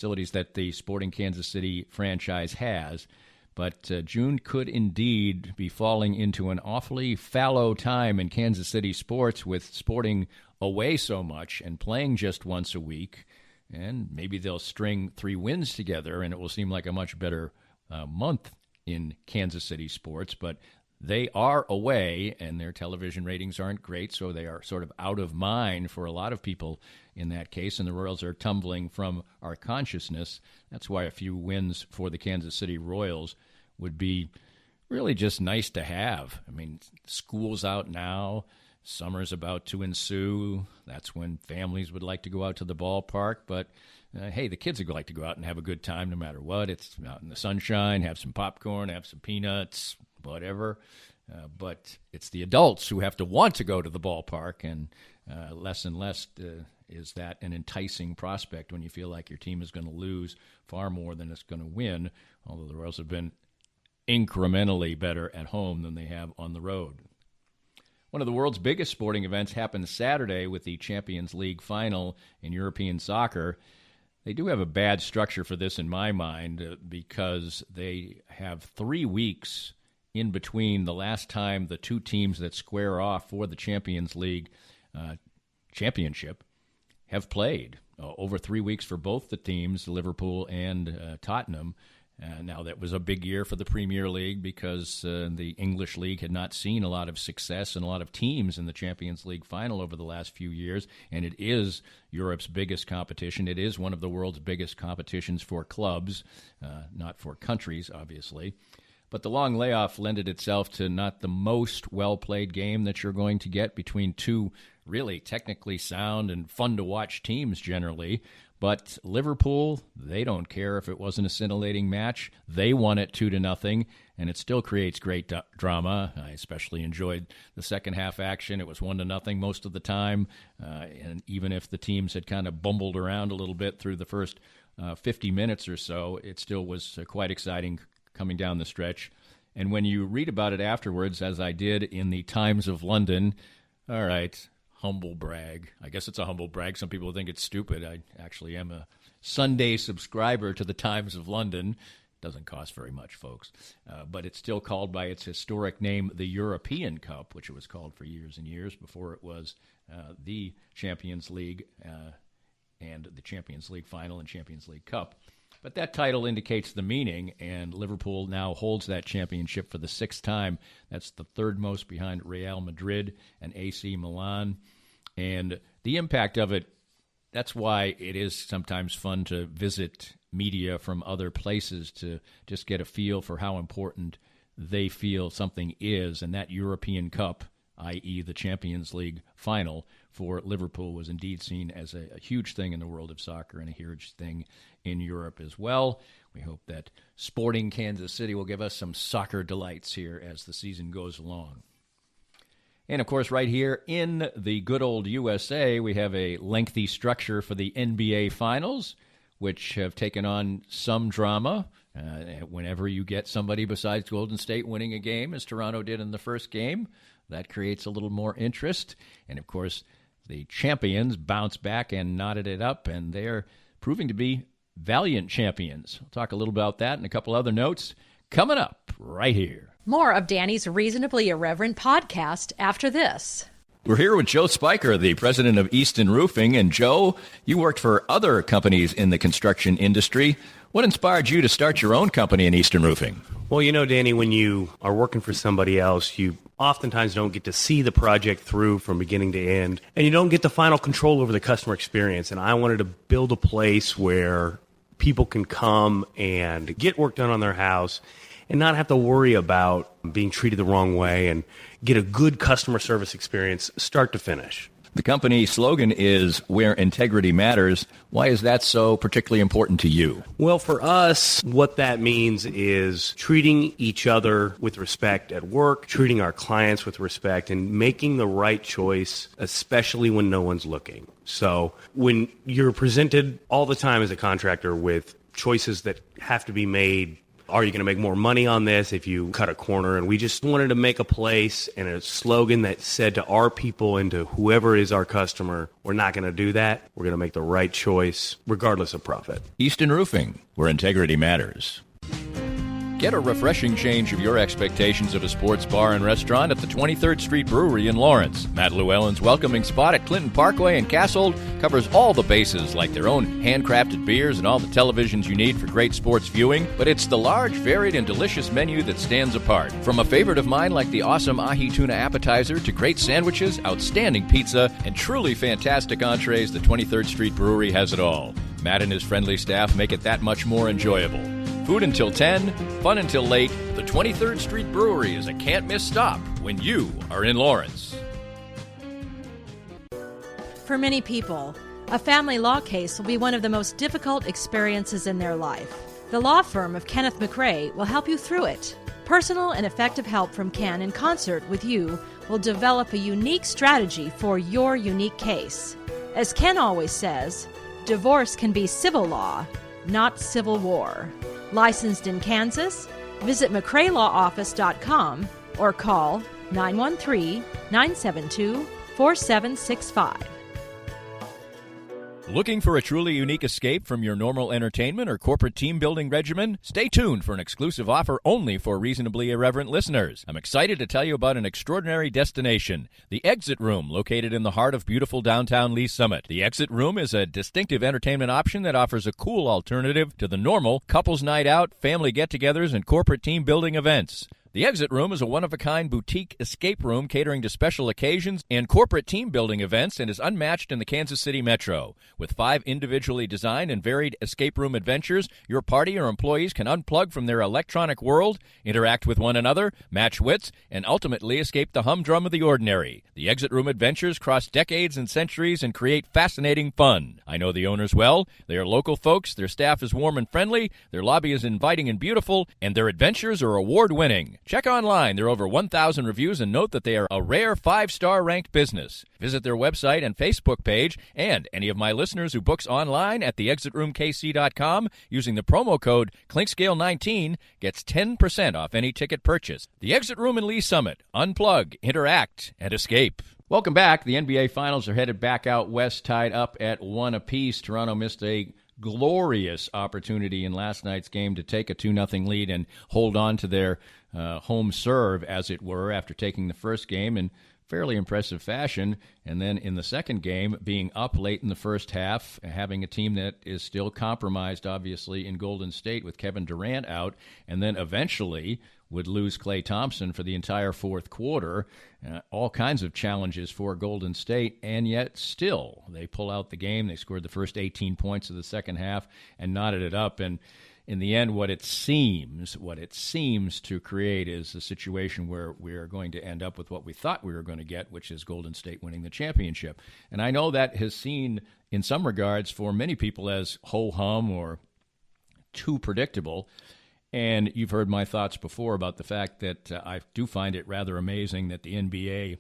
facilities that the Sporting Kansas City franchise has. But June could indeed be falling into an awfully fallow time in Kansas City sports, with Sporting away so much and playing just once a week. And maybe they'll string 3 wins together, and it will seem like a much better month in Kansas City sports. But they are away, and their television ratings aren't great, so they are sort of out of mind for a lot of people in that case, and the Royals are tumbling from our consciousness. That's why a few wins for the Kansas City Royals would be really just nice to have. I mean, school's out now. Summer's about to ensue. That's when families would like to go out to the ballpark. But, hey, the kids would like to go out and have a good time no matter what. It's out in the sunshine, have some popcorn, have some peanuts, whatever. But it's the adults who have to want to go to the ballpark, and less and less is that an enticing prospect when you feel like your team is going to lose far more than it's going to win, although the Royals have been incrementally better at home than they have on the road. One of the world's biggest sporting events happened Saturday with the Champions League final in European soccer. They do have a bad structure for this in my mind because they have 3 weeks in between the last time the two teams that square off for the Champions League championship have played. Over 3 weeks for both the teams, Liverpool and Tottenham. Now, that was a big year for the Premier League because the English League had not seen a lot of success and a lot of teams in the Champions League final over the last few years, and it is Europe's biggest competition. It is one of the world's biggest competitions for clubs, not for countries, obviously. But the long layoff lended itself to not the most well-played game that you're going to get between two really technically sound and fun-to-watch teams generally. But Liverpool, they don't care if it wasn't a scintillating match. They won it 2-0, and it still creates great drama. I especially enjoyed the second half action. It was 1-0 most of the time, and even if the teams had kind of bumbled around a little bit through the first 50 minutes or so, it still was quite exciting coming down the stretch. And when you read about it afterwards, as I did in the Times of London, all right, humble brag. I guess it's a humble brag. Some people think it's stupid. I actually am a Sunday subscriber to the Times of London. Doesn't cost very much, folks. But it's still called by its historic name, the European Cup, which it was called for years and years before it was the Champions League and the Champions League Final and Champions League Cup. But that title indicates the meaning, and Liverpool now holds that championship for the 6th time. That's the 3rd most behind Real Madrid and AC Milan. And the impact of it, that's why it is sometimes fun to visit media from other places to just get a feel for how important they feel something is. And that European Cup, i.e. the Champions League final for Liverpool, was indeed seen as a huge thing in the world of soccer and a huge thing in Europe as well. We hope that Sporting Kansas City will give us some soccer delights here as the season goes along. And, of course, right here in the good old USA, we have a lengthy structure for the NBA Finals, which have taken on some drama. Whenever you get somebody besides Golden State winning a game, as Toronto did in the first game, that creates a little more interest. And, of course, the champions bounced back and knotted it up, and they're proving to be valiant champions. We'll talk a little about that and a couple other notes coming up right here. More of Danny's Reasonably Irreverent podcast after this. We're here with Joe Spiker, the president of Easton Roofing. And Joe, you worked for other companies in the construction industry. What inspired you to start your own company in Easton Roofing? Well, you know, Danny, when you are working for somebody else, you oftentimes don't get to see the project through from beginning to end, and you don't get the final control over the customer experience. And I wanted to build a place where people can come and get work done on their house and not have to worry about being treated the wrong way and get a good customer service experience start to finish. The company slogan is "Where Integrity Matters." Why is that so particularly important to you? Well, for us, what that means is treating each other with respect at work, treating our clients with respect, and making the right choice, especially when no one's looking. So when you're presented all the time as a contractor with choices that have to be made are you going to make more money on this if you cut a corner? And we just wanted to make a place and a slogan that said to our people and to whoever is our customer, we're not going to do that. We're going to make the right choice regardless of profit. Easton Roofing, where integrity matters. Get a refreshing change of your expectations of a sports bar and restaurant at the 23rd Street Brewery in Lawrence. Matt Llewellyn's welcoming spot at Clinton Parkway and Castle covers all the bases, like their own handcrafted beers and all the televisions you need for great sports viewing, but it's the large, varied, and delicious menu that stands apart. From a favorite of mine like the awesome ahi tuna appetizer to great sandwiches, outstanding pizza, and truly fantastic entrees, the 23rd Street Brewery has it all. Matt and his friendly staff make it that much more enjoyable. Food until 10, fun until late. The 23rd Street Brewery is a can't-miss stop when you are in Lawrence. For many people, a family law case will be one of the most difficult experiences in their life. The law firm of Kenneth McRae will help you through it. Personal and effective help from Ken in concert with you will develop a unique strategy for your unique case. As Ken always says, divorce can be civil law, not civil war. Licensed in Kansas? Visit McRaeLawOffice.com or call 913-972-4765. Looking for a truly unique escape from your normal entertainment or corporate team-building regimen? Stay tuned for an exclusive offer only for Reasonably Irreverent listeners. I'm excited to tell you about an extraordinary destination, the Exit Room, located in the heart of beautiful downtown Lee Summit. The Exit Room is a distinctive entertainment option that offers a cool alternative to the normal couples night out, family get-togethers, and corporate team-building events. The Exit Room is a one-of-a-kind boutique escape room catering to special occasions and corporate team-building events and is unmatched in the Kansas City metro. With 5 individually designed and varied escape room adventures, your party or employees can unplug from their electronic world, interact with one another, match wits, and ultimately escape the humdrum of the ordinary. The Exit Room adventures cross decades and centuries and create fascinating fun. I know the owners well. They are local folks, their staff is warm and friendly, their lobby is inviting and beautiful, and their adventures are award-winning. Check online. There are over 1,000 reviews, and note that they are a rare 5-star ranked business. Visit their website and Facebook page, and any of my listeners who books online at theexitroomkc.com using the promo code Clinkscale19 gets 10% off any ticket purchase. The Exit Room in Lee Summit. Unplug, interact, and escape. Welcome back. The NBA Finals are headed back out west, tied up at 1 apiece. Toronto missed a glorious opportunity in last night's game to take a 2-0 lead and hold on to their home serve, as it were, after taking the first game in fairly impressive fashion. And then in the second game, being up late in the first half, having a team that is still compromised, obviously, in Golden State with Kevin Durant out, and then eventually would lose Klay Thompson for the entire fourth quarter. All kinds of challenges for Golden State, and yet still they pull out the game. They scored the first 18 points of the second half and knotted it up. And in the end, what it seems to create is a situation where we are going to end up with what we thought we were going to get, which is Golden State winning the championship. And I know that has seen, in some regards, for many people as ho-hum or too predictable. And you've heard my thoughts before about the fact that I do find it rather amazing that the NBA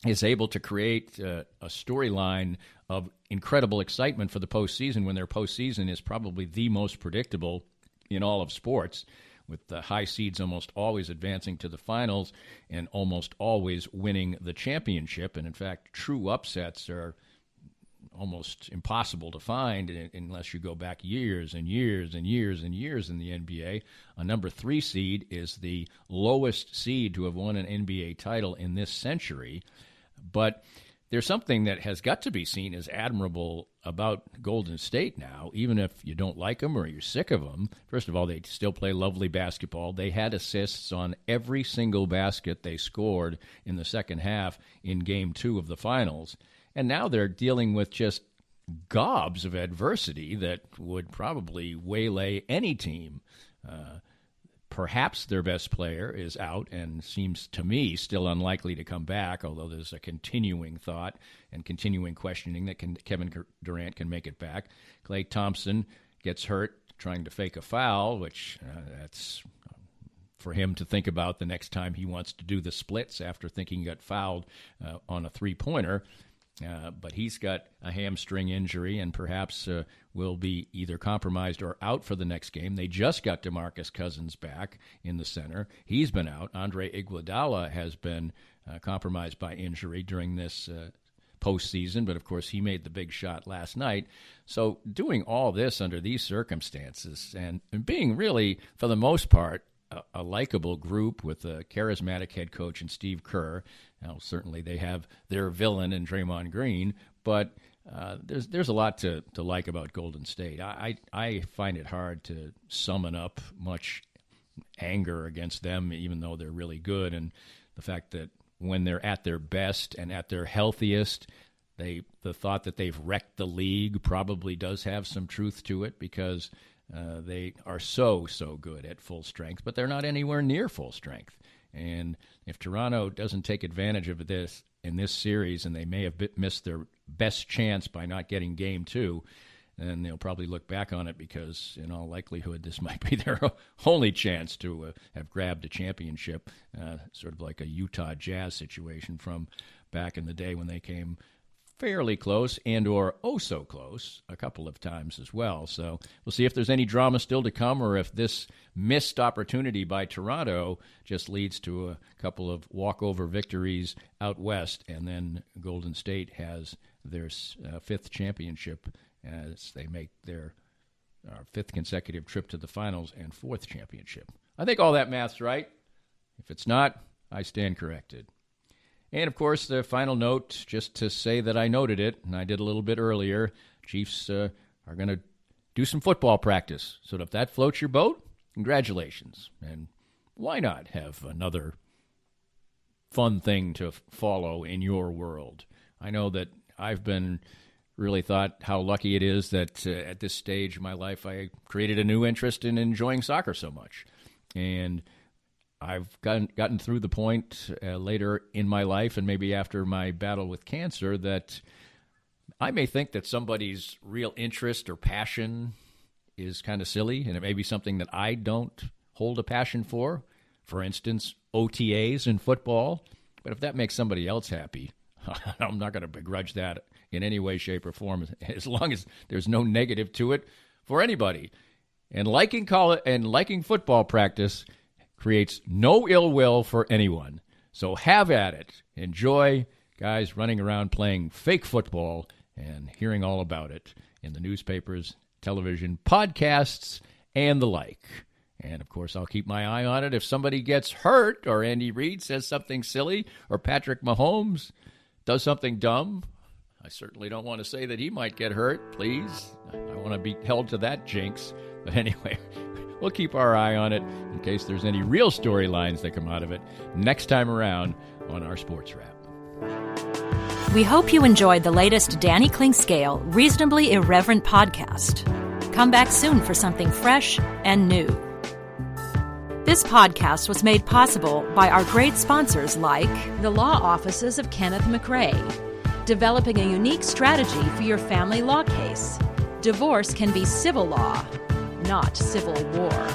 is able to create a storyline of incredible excitement for the postseason when their postseason is probably the most predictable in all of sports, with the high seeds almost always advancing to the finals and almost always winning the championship. And in fact, true upsets are almost impossible to find unless you go back years and years and years and years in the NBA. A number 3 seed is the lowest seed to have won an NBA title in this century. But there's something that has got to be seen as admirable about Golden State now, even if you don't like them or you're sick of them. First of all, they still play lovely basketball. They had assists on every single basket they scored in the second half in Game 2 of the finals. And now they're dealing with just gobs of adversity that would probably waylay any team. Perhaps their best player is out and seems to me still unlikely to come back, although there's a continuing thought and continuing questioning that Kevin Durant can make it back. Klay Thompson gets hurt trying to fake a foul, which that's for him to think about the next time he wants to do the splits after thinking he got fouled on a three-pointer. But he's got a hamstring injury and perhaps will be either compromised or out for the next game. They just got DeMarcus Cousins back in the center. He's been out. Andre Iguodala has been compromised by injury during this postseason, but of course he made the big shot last night. So doing all this under these circumstances and being really, for the most part, a likable group with a charismatic head coach in Steve Kerr. Now, certainly they have their villain in Draymond Green, but there's a lot to like about Golden State. I find it hard to summon up much anger against them, even though they're really good. And the fact that when they're at their best and at their healthiest, the thought that they've wrecked the league probably does have some truth to it, because they are so good at full strength, but they're not anywhere near full strength. And if Toronto doesn't take advantage of this in this series, and they may have missed their best chance by not getting Game 2, then they'll probably look back on it, because in all likelihood this might be their only chance to have grabbed a championship, sort of like a Utah Jazz situation from back in the day when they came fairly close and or so close a couple of times as well. So we'll see if there's any drama still to come, or if this missed opportunity by Toronto just leads to a couple of walkover victories out west, and then Golden State has their fifth championship as they make their fifth consecutive trip to the finals and fourth championship. I think all that math's right. If it's not, I stand corrected. And, of course, the final note, just to say that I noted it, and I did a little bit earlier, Chiefs are going to do some football practice. So if that floats your boat, congratulations. And why not have another fun thing to follow in your world? I know that I've been really thought how lucky it is that at this stage of my life I created a new interest in enjoying soccer so much. And I've gotten through the point later in my life, and maybe after my battle with cancer, that I may think that somebody's real interest or passion is kind of silly, and it may be something that I don't hold a passion for. For instance, OTAs in football. But if that makes somebody else happy, I'm not going to begrudge that in any way, shape, or form, as long as there's no negative to it for anybody. And liking football practice creates no ill will for anyone. So have at it. Enjoy guys running around playing fake football and hearing all about it in the newspapers, television, podcasts, and the like. And, of course, I'll keep my eye on it. If somebody gets hurt, or Andy Reid says something silly, or Patrick Mahomes does something dumb, I certainly don't want to say that he might get hurt, please. I want to be held to that jinx. But anyway, we'll keep our eye on it in case there's any real storylines that come out of it next time around on our Sports Wrap. We hope you enjoyed the latest Danny Clinkscale Reasonably Irreverent podcast. Come back soon for something fresh and new. This podcast was made possible by our great sponsors like the law offices of Kenneth McRae, developing a unique strategy for your family law case. Divorce can be civil law, not civil war.